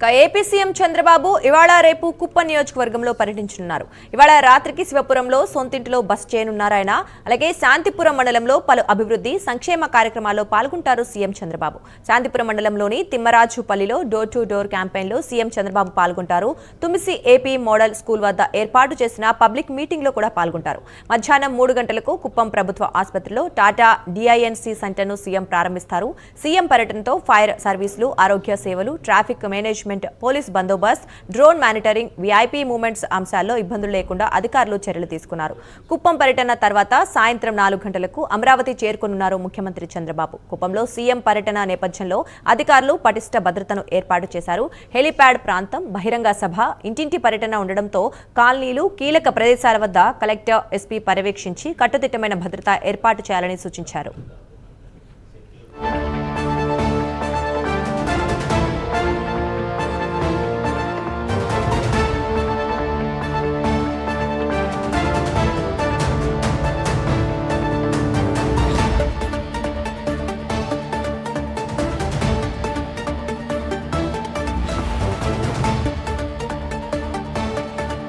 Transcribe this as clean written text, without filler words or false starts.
AP CM Chandrababu ఇవాళ రేపు కుప్పం నియోజకవర్గంలో పర్యటించనున్నారు. ఇవాళ రాత్రికి శివపురంలో సొంతింటిలో బస చేయనున్నారు ఆయన. అలాగే శాంతిపురం మండలంలో పలు అభివృద్ధి సంక్షేమ కార్యక్రమాల్లో పాల్గొంటారు సీఎం చంద్రబాబు. శాంతిపురం మండలంలోని తిమ్మరాజుపల్లిలో డోర్ టు డోర్ క్యాంపెయిన్లో సీఎం చంద్రబాబు పాల్గొంటారు. తుమ్మిసి ఏపీ మోడల్ స్కూల్ వద్ద ఏర్పాటు చేసిన పబ్లిక్ మీటింగ్ లో కూడా పాల్గొంటారు. మధ్యాహ్నం 3 గంటలకు కుప్పం ప్రభుత్వ ఆసుపత్రిలో టాటా డిఐఎన్సి సెంటర్ను సీఎం ప్రారంభిస్తారు. సీఎం పర్యటనతో ఫైర్ సర్వీసులు, ఆరోగ్య సేవలు, ట్రాఫిక్ మేనేజ్మెంట్, పోలీస్ బందోబస్తు, డ్రోన్ మానిటరింగ్, వీఐపీ మూవ్మెంట్స్ అంశాల్లో ఇబ్బందులు లేకుండా అధికారులు చర్యలు తీసుకున్నారు. కుప్పం పర్యటన తర్వాత సాయంత్రం 4 గంటలకు అమరావతి చేరుకోనున్నారు ముఖ్యమంత్రి చంద్రబాబు. కుప్పంలో సీఎం పర్యటన నేపథ్యంలో అధికారులు పటిష్ట భద్రతను ఏర్పాటు చేశారు. హెలిప్యాడ్ ప్రాంతం, బహిరంగ సభ, ఇంటింటి పర్యటన ఉండడంతో కాలనీలు, కీలక ప్రదేశాల వద్ద కలెక్టర్, ఎస్పీ పర్యవేక్షించి కట్టుదిట్టమైన భద్రత ఏర్పాటు చేయాలని సూచించారు.